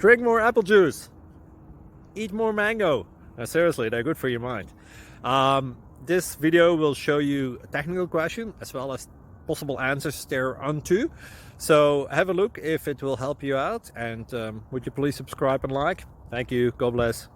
Drink more apple juice. Eat more mango. Seriously, they're good for your mind. This video will show you a technical question as well as possible answers thereunto. So have a look if it will help you out, and would you please subscribe and like? Thank you. God bless.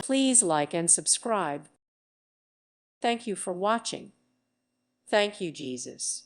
Please like and subscribe. Thank you for watching. Thank you, Jesus.